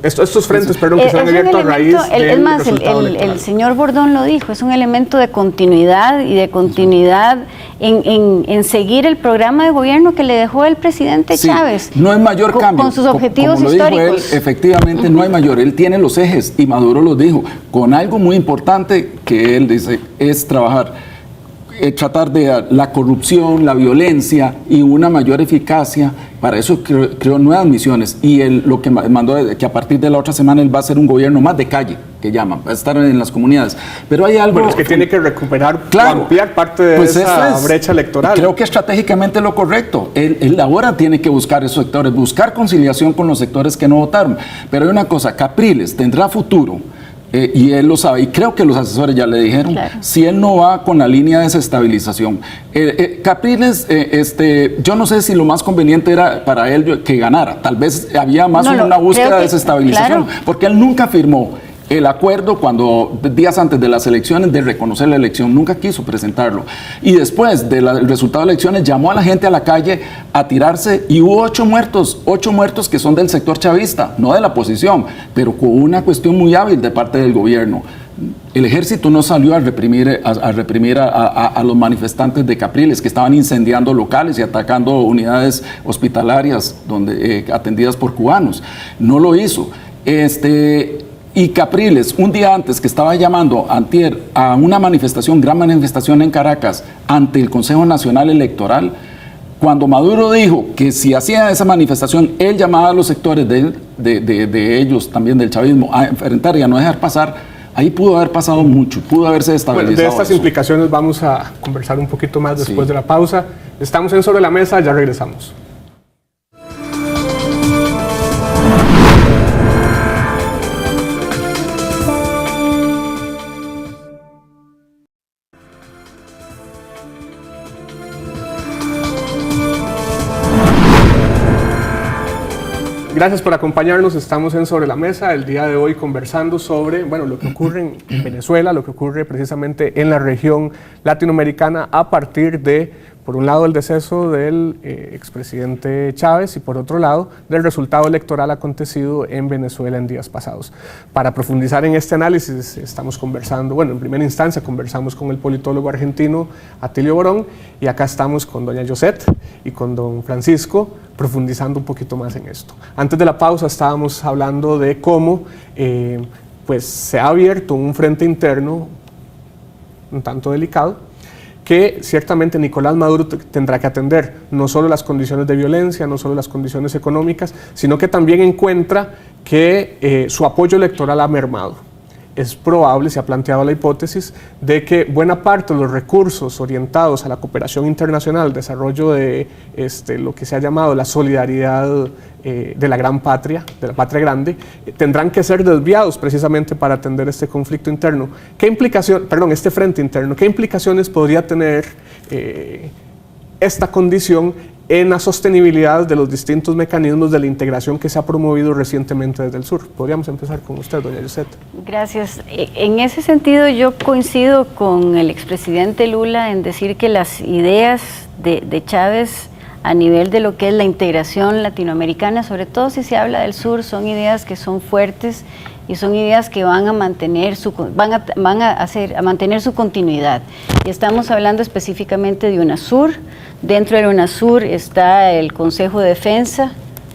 Estos frentes, perdón, que se han abierto a raíz del resultado electoral. El señor Bordón lo dijo, es un elemento de continuidad, y de continuidad en seguir el programa de gobierno que le dejó el presidente Chávez. No hay mayor cambio. Con sus objetivos como lo históricos. Dijo él, efectivamente no hay mayor. Él tiene los ejes, y Maduro los dijo, con algo muy importante que él dice, es tratar de la corrupción, la violencia y una mayor eficacia. Para eso creó nuevas misiones, y lo que mandó que a partir de la otra semana él va a ser un gobierno más de calle, que llaman, va a estar en las comunidades. Pero hay algo... Bueno, es que tiene que recuperar, ampliar parte de esa brecha electoral. Creo que estratégicamente lo correcto. Él ahora tiene que buscar esos sectores, buscar conciliación con los sectores que no votaron. Pero hay una cosa, Capriles tendrá futuro, y él lo sabe, y creo que los asesores ya le dijeron, si él no va con la línea de desestabilización. Capriles, yo no sé si lo más conveniente era para él que ganara, tal vez había más una búsqueda de desestabilización, porque él nunca firmó el acuerdo días antes de las elecciones de reconocer la elección, nunca quiso presentarlo, y después del resultado de elecciones llamó a la gente a la calle a tirarse, y hubo 8 muertos que son del sector chavista, no de la oposición, pero con una cuestión muy hábil de parte del gobierno. El ejército no salió a reprimir a los manifestantes de Capriles, que estaban incendiando locales y atacando unidades hospitalarias atendidas por cubanos. No lo hizo. Y Capriles, un día antes, que estaba llamando antier a una gran manifestación en Caracas ante el Consejo Nacional Electoral, cuando Maduro dijo que si hacía esa manifestación, él llamaba a los sectores de ellos, también del chavismo, a enfrentar y a no dejar pasar, ahí pudo haber pasado mucho, pudo haberse estabilizado. Bueno, de estas implicaciones vamos a conversar un poquito más después de la pausa. Estamos en Sobre la Mesa, ya regresamos. Gracias por acompañarnos, estamos en Sobre la Mesa, el día de hoy conversando sobre lo que ocurre en Venezuela, lo que ocurre precisamente en la región latinoamericana a partir de por un lado el deceso del expresidente Chávez y por otro lado del resultado electoral acontecido en Venezuela en días pasados. Para profundizar en este análisis estamos conversando, bueno, en primera instancia conversamos con el politólogo argentino Atilio Borón y acá estamos con doña Yosette y con don Francisco profundizando un poquito más en esto. Antes de la pausa estábamos hablando de cómo pues se ha abierto un frente interno un tanto delicado que ciertamente Nicolás Maduro tendrá que atender, no solo las condiciones de violencia, no solo las condiciones económicas, sino que también encuentra que su apoyo electoral ha mermado. Es probable, se ha planteado la hipótesis, de que buena parte de los recursos orientados a la cooperación internacional, desarrollo de lo que se ha llamado la solidaridad de la gran patria, de la patria grande, tendrán que ser desviados precisamente para atender este conflicto interno. Este frente interno, ¿qué implicaciones podría tener esta condición en la sostenibilidad de los distintos mecanismos de la integración que se ha promovido recientemente desde el sur? Podríamos empezar con usted, doña Yosette. Gracias. En ese sentido yo coincido con el expresidente Lula en decir que las ideas de Chávez a nivel de lo que es la integración latinoamericana, sobre todo si se habla del sur, son ideas que son fuertes y son ideas que van a mantener mantener su continuidad. Y estamos hablando específicamente de UNASUR. Dentro de la UNASUR está el Consejo de Defensa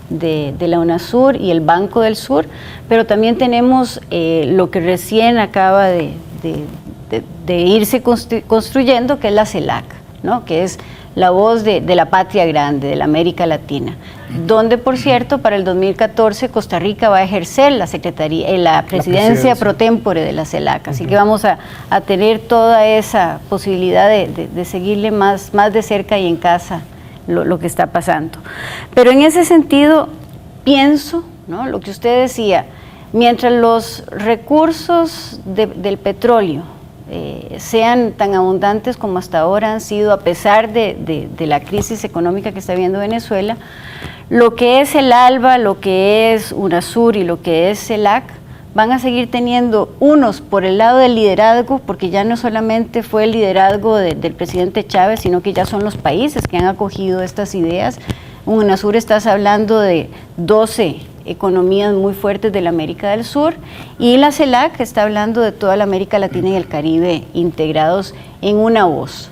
de la UNASUR y el Banco del Sur, pero también tenemos lo que recién acaba de irse construyendo, que es la CELAC, ¿no? Que es la voz de la patria grande, de la América Latina, donde, por cierto, para el 2014 Costa Rica va a ejercer la presidencia pro tempore de la CELAC, así que vamos a tener toda esa posibilidad de seguirle más de cerca y en casa lo que está pasando. Pero en ese sentido, pienso, ¿no?, lo que usted decía, mientras los recursos del petróleo sean tan abundantes como hasta ahora han sido, a pesar de la crisis económica que está viviendo Venezuela, lo que es el ALBA, lo que es UNASUR y lo que es CELAC van a seguir teniendo unos por el lado del liderazgo, porque ya no solamente fue el liderazgo del presidente Chávez, sino que ya son los países que han acogido estas ideas. UNASUR estás hablando de 12 economías muy fuertes de la América del Sur, y la CELAC está hablando de toda la América Latina y el Caribe integrados en una voz.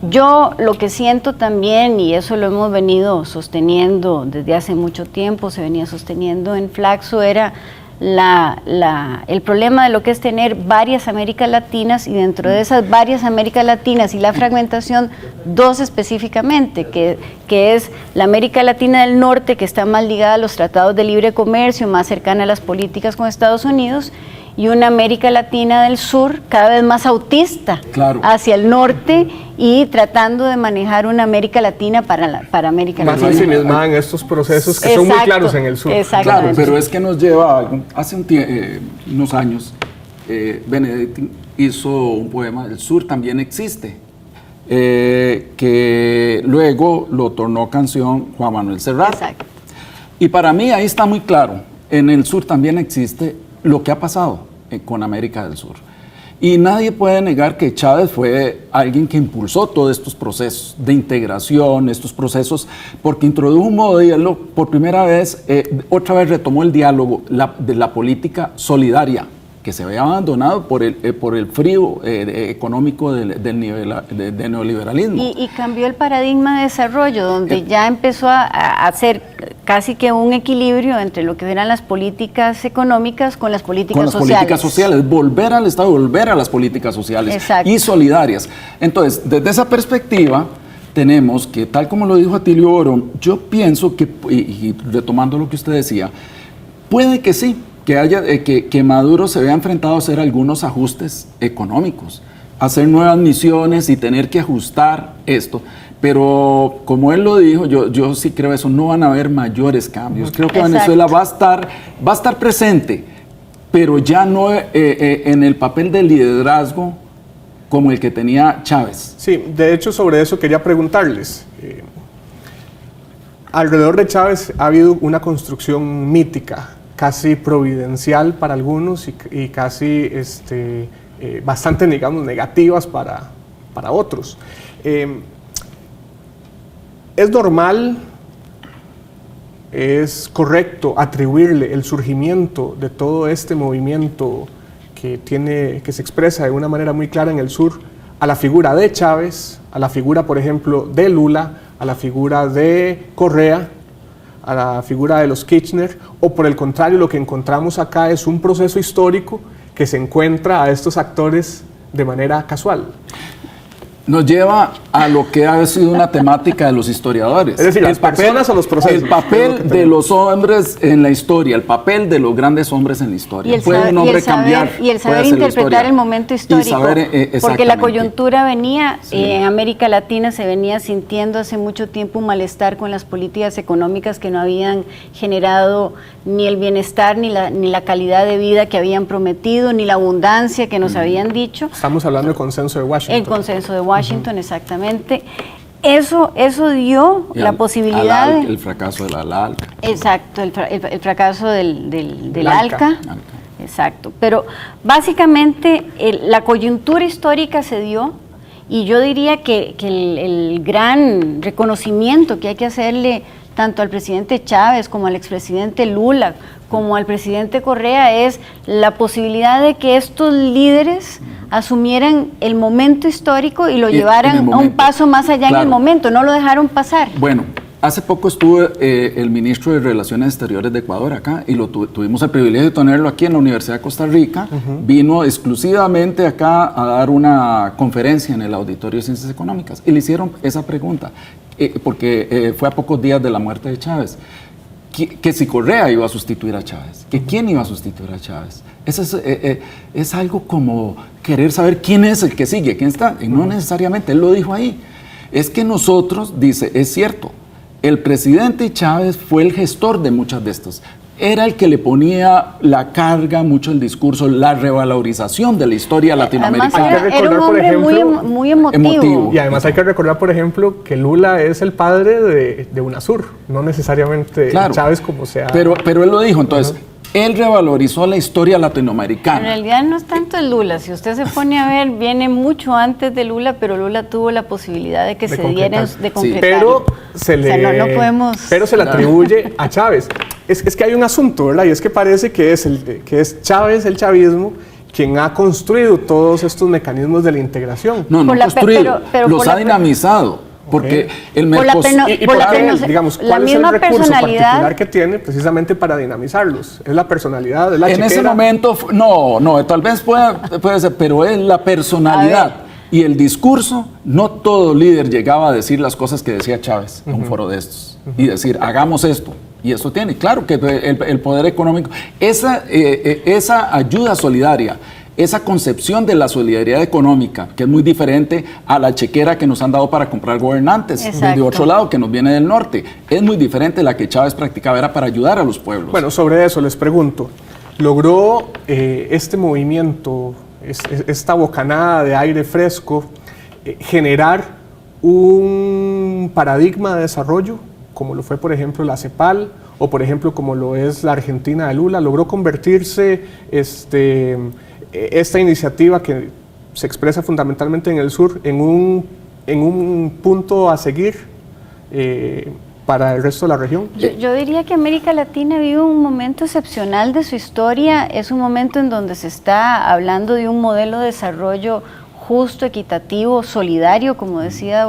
Yo lo que siento también, y eso lo hemos venido sosteniendo desde hace mucho tiempo, se venía sosteniendo en Flaxo, era el problema de lo que es tener varias Américas Latinas, y dentro de esas varias Américas Latinas y la fragmentación, dos específicamente, que es la América Latina del Norte, que está más ligada a los tratados de libre comercio, más cercana a las políticas con Estados Unidos, y una América Latina del Sur cada vez más autista, claro, hacia el norte, y tratando de manejar una América Latina para América Latina. Más ensimismada en estos procesos que son muy claros en el sur. Claro, pero es que nos lleva, hace unos años, Benedetti hizo un poema, El Sur también existe, que luego lo tornó canción Juan Manuel Serrat. Exacto. Y para mí ahí está muy claro, en el sur también existe lo que ha pasado con América del Sur. Y nadie puede negar que Chávez fue alguien que impulsó todos estos procesos de integración, estos procesos, porque introdujo un modelo, por primera vez, otra vez retomó el diálogo de la política solidaria, que se había abandonado por el frío económico del neoliberalismo. Y cambió el paradigma de desarrollo, donde ya empezó a hacer casi que un equilibrio entre lo que eran las políticas económicas con las políticas sociales. Volver al Estado, volver a las políticas sociales. Exacto. Y solidarias. Entonces, desde esa perspectiva, tenemos que, tal como lo dijo Atilio Borón, yo pienso que, y retomando lo que usted decía, puede que sí, que Maduro se vea enfrentado a hacer algunos ajustes económicos, hacer nuevas misiones y tener que ajustar esto. Pero como él lo dijo, yo sí creo eso, no van a haber mayores cambios. Creo que Venezuela va a estar presente, pero ya no en el papel de liderazgo como el que tenía Chávez. Sí, de hecho sobre eso quería preguntarles. Alrededor de Chávez ha habido una construcción mítica, casi providencial para algunos y casi bastante, digamos, negativas para para otros. Es normal, es correcto atribuirle el surgimiento de todo este movimiento que se expresa de una manera muy clara en el sur a la figura de Chávez, a la figura, por ejemplo, de Lula, a la figura de Correa, a la figura de los Kirchner, o por el contrario, lo que encontramos acá es un proceso histórico que se encuentra a estos actores de manera casual. Nos lleva a lo que ha sido una temática de los historiadores. Es decir, las personas o los procesos. El papel de los hombres en la historia, el papel de los grandes hombres en la historia. ¿Puede un hombre cambiar? Y el saber interpretar el momento histórico. Porque la coyuntura venía, en América Latina se venía sintiendo hace mucho tiempo un malestar con las políticas económicas que no habían generado ni el bienestar, ni la calidad de vida que habían prometido, ni la abundancia que nos habían dicho. Estamos hablando del consenso de Washington. El consenso de Washington, exactamente. Eso dio la posibilidad... El fracaso de la ALCA. Exacto, el fracaso del ALCA. Exacto. Pero básicamente la coyuntura histórica se dio, y yo diría que el gran reconocimiento que hay que hacerle tanto al presidente Chávez como al expresidente Lula, como al presidente Correa, es la posibilidad de que estos líderes asumieran el momento histórico y lo llevaran a un paso más allá en el momento, no lo dejaron pasar. Bueno, hace poco estuvo el ministro de Relaciones Exteriores de Ecuador acá, y tuvimos el privilegio de tenerlo aquí en la Universidad de Costa Rica. Vino exclusivamente acá a dar una conferencia en el Auditorio de Ciencias Económicas, y le hicieron esa pregunta, porque fue a pocos días de la muerte de Chávez. Que si Correa iba a sustituir a Chávez, que quién iba a sustituir a Chávez. Eso es algo como querer saber quién es el que sigue, quién está, y no necesariamente, él lo dijo ahí. Es que nosotros, dice, es cierto, el presidente Chávez fue el gestor de muchas de estas. Era el que le ponía la carga, mucho el discurso, la revalorización de la historia latinoamericana. Además era un hombre muy emotivo. Y además hay que recordar, por ejemplo, que Lula es el padre de UNASUR, no necesariamente Chávez como sea. Pero él lo dijo, entonces, él revalorizó la historia latinoamericana. En realidad no es tanto el Lula, si usted se pone a ver, viene mucho antes de Lula, pero Lula tuvo la posibilidad de que se diera de concretar. Pero se le atribuye a Chávez. Es que hay un asunto, ¿verdad? Y es que parece que es Chávez, el chavismo, quien ha construido todos estos mecanismos de la integración. No ha construido, los ha dinamizado. Porque el Mercosur, digamos, ¿cuál es el recurso particular que tiene precisamente para dinamizarlos? Es la personalidad, es la chequera. En ese momento, tal vez puede ser, pero es la personalidad y el discurso. No todo líder llegaba a decir las cosas que decía Chávez en un foro de estos y decir, hagamos esto. Y eso tiene, claro que el poder económico, esa ayuda solidaria, esa concepción de la solidaridad económica, que es muy diferente a la chequera que nos han dado para comprar gobernantes de otro lado, que nos viene del norte, es muy diferente. La que Chávez practicaba era para ayudar a los pueblos. Bueno, sobre eso les pregunto, ¿logró este movimiento, esta bocanada de aire fresco, generar un paradigma de desarrollo, como lo fue, por ejemplo, la CEPAL, o por ejemplo, como lo es la Argentina de Lula? ¿Logró convertirse esta iniciativa que se expresa fundamentalmente en el sur en un punto a seguir para el resto de la región? Yo diría que América Latina vive un momento excepcional de su historia. Es un momento en donde se está hablando de un modelo de desarrollo justo, equitativo, solidario, como decías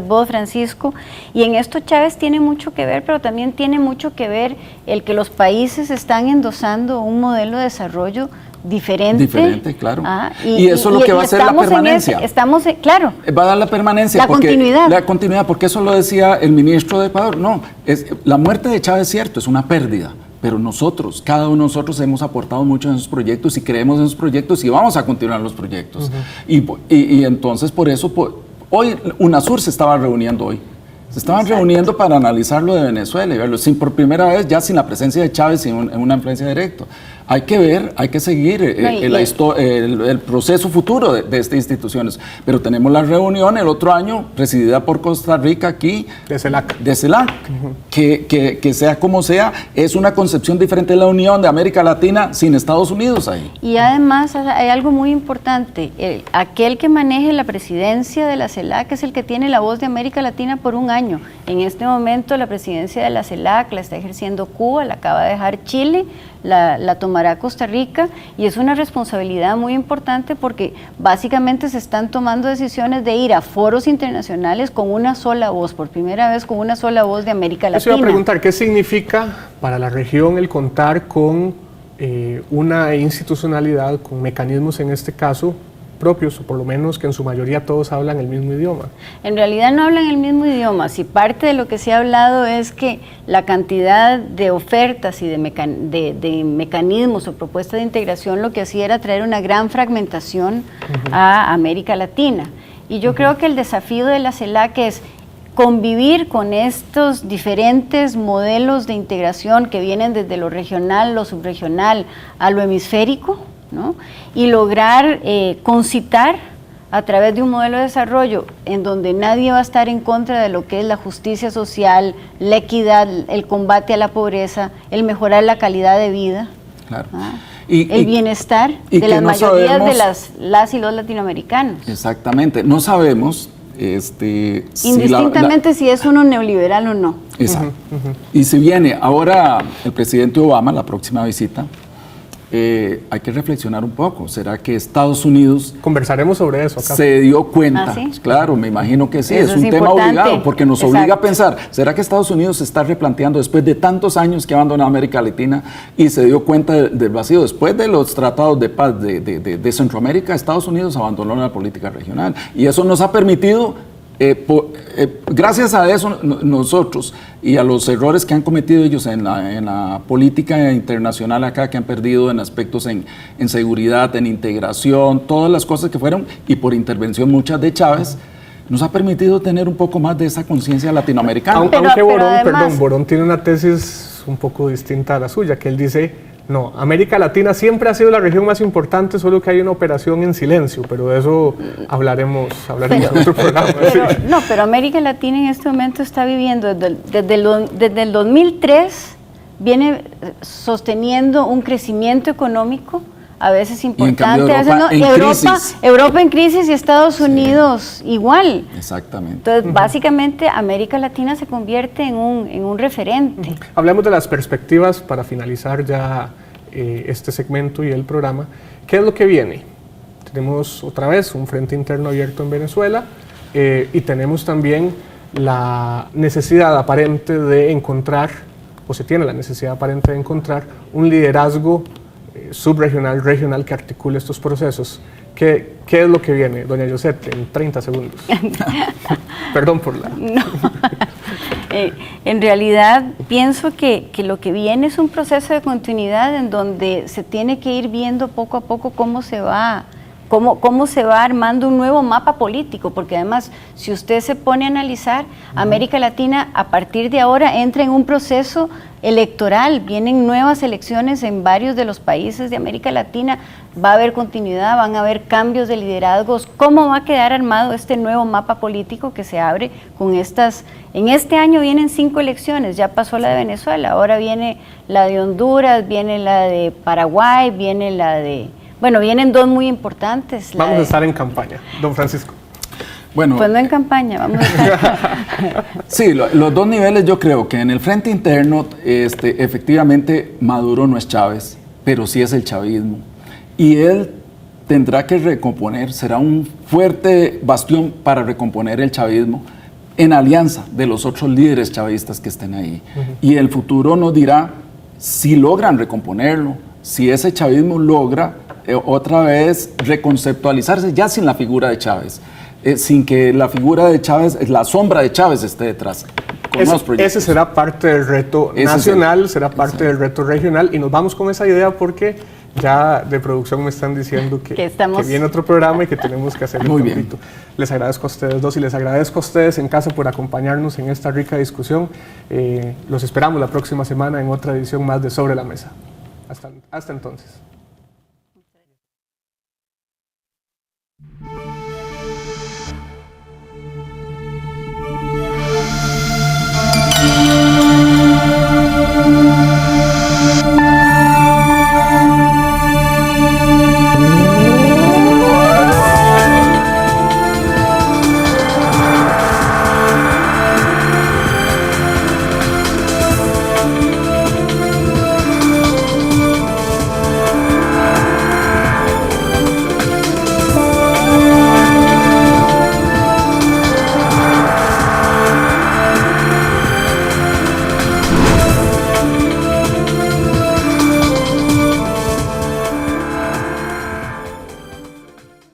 vos, Francisco, y en esto Chávez tiene mucho que ver, pero también tiene mucho que ver el que los países están endosando un modelo de desarrollo diferente, claro. Y eso es lo que va a hacer la permanencia. Claro. Va a dar la permanencia. La continuidad, porque eso lo decía el ministro de Ecuador. No, la muerte de Chávez es cierto, es una pérdida. Pero nosotros, cada uno de nosotros hemos aportado mucho en esos proyectos y creemos en esos proyectos y vamos a continuar los proyectos. Y entonces por eso, hoy UNASUR se estaba reuniendo hoy. Se estaban reuniendo para analizar lo de Venezuela y verlo por primera vez, ya sin la presencia de Chávez y en una influencia directa. hay que ver, hay que seguir el proceso futuro de estas instituciones. Pero tenemos la reunión el otro año, presidida por Costa Rica aquí, de CELAC. Que sea como sea, es una concepción diferente de la Unión de América Latina sin Estados Unidos ahí. Y además hay algo muy importante, aquel que maneje la presidencia de la CELAC es el que tiene la voz de América Latina por un año. En este momento la presidencia de la CELAC la está ejerciendo Cuba, la acaba de dejar Chile, la tomará Costa Rica, y es una responsabilidad muy importante porque básicamente se están tomando decisiones de ir a foros internacionales con una sola voz, por primera vez con una sola voz de América Latina. Yo iba a preguntar, ¿qué significa para la región el contar con una institucionalidad, con mecanismos en este caso propios, o por lo menos que en su mayoría todos hablan el mismo idioma? En realidad no hablan el mismo idioma. Si parte de lo que se ha hablado es que la cantidad de ofertas y de mecanismos o propuestas de integración lo que hacía era traer una gran fragmentación a América Latina. Y yo creo que el desafío de la CELAC es convivir con estos diferentes modelos de integración que vienen desde lo regional, lo subregional, a lo hemisférico, ¿no? Y lograr concitar a través de un modelo de desarrollo en donde nadie va a estar en contra de lo que es la justicia social, la equidad, el combate a la pobreza, el mejorar la calidad de vida, el bienestar de las mayorías de las y los latinoamericanos. Exactamente, no sabemos indistintamente si es uno neoliberal o no. Exacto. Y si viene ahora el presidente Obama, la próxima visita, hay que reflexionar un poco. ¿Será que Estados Unidos... Conversaremos sobre eso acá. Se dio cuenta? ¿Ah, sí? Claro, me imagino que sí. Eso es un tema importante. obligado porque nos Exacto. obliga a pensar, ¿será que Estados Unidos se está replanteando después de tantos años que abandonó América Latina y se dio cuenta del vacío? Después de los tratados de paz de Centroamérica, Estados Unidos abandonó la política regional y eso nos ha permitido... gracias a eso nosotros y a los errores que han cometido ellos en la política internacional acá, que han perdido en aspectos en seguridad, en integración, todas las cosas que fueron, y por intervención muchas de Chávez, nos ha permitido tener un poco más de esa conciencia latinoamericana. Aunque Borón tiene una tesis un poco distinta a la suya, que él dice... No, América Latina siempre ha sido la región más importante, solo que hay una operación en silencio, pero de eso hablaremos en otro programa. Pero América Latina en este momento está viviendo, desde el 2003, viene sosteniendo un crecimiento económico, a veces importante, a veces no. Europa en crisis y Estados Unidos igual. Exactamente. Entonces, básicamente, América Latina se convierte en un referente. Hablemos de las perspectivas para finalizar ya este segmento y el programa. ¿Qué es lo que viene? Tenemos otra vez un frente interno abierto en Venezuela y tenemos también la necesidad aparente de encontrar, o se tiene la necesidad aparente de encontrar, un liderazgo subregional, regional que articule estos procesos. ¿Qué es lo que viene, doña Yosette, en 30 segundos? Perdón por la... No. En realidad pienso que lo que viene es un proceso de continuidad en donde se tiene que ir viendo poco a poco cómo se va armando un nuevo mapa político, porque además, si usted se pone a analizar, América Latina a partir de ahora entra en un proceso electoral, vienen nuevas elecciones en varios de los países de América Latina, va a haber continuidad, van a haber cambios de liderazgos. ¿Cómo va a quedar armado este nuevo mapa político que se abre con estas? En este año vienen 5 elecciones, ya pasó la de Venezuela, ahora viene la de Honduras, viene la de Paraguay, viene la de... Bueno, vienen 2 muy importantes. Vamos a estar en campaña, don Francisco. Bueno, pues no en campaña, vamos a estar. Sí, los 2 niveles yo creo que en el frente interno efectivamente Maduro no es Chávez, pero sí es el chavismo. Y él tendrá que recomponer, será un fuerte bastión para recomponer el chavismo en alianza de los otros líderes chavistas que estén ahí. Y el futuro nos dirá si logran recomponerlo, si ese chavismo logra otra vez reconceptualizarse ya sin la figura de Chávez. Sin que la figura de Chávez, la sombra de Chávez esté detrás. Ese será parte del reto nacional, será parte del reto regional, y nos vamos con esa idea porque ya de producción me están diciendo que viene otro programa y que tenemos que hacerlo un poquito. Les agradezco a ustedes dos y les agradezco a ustedes en casa por acompañarnos en esta rica discusión. Los esperamos la próxima semana en otra edición más de Sobre la Mesa. Hasta entonces.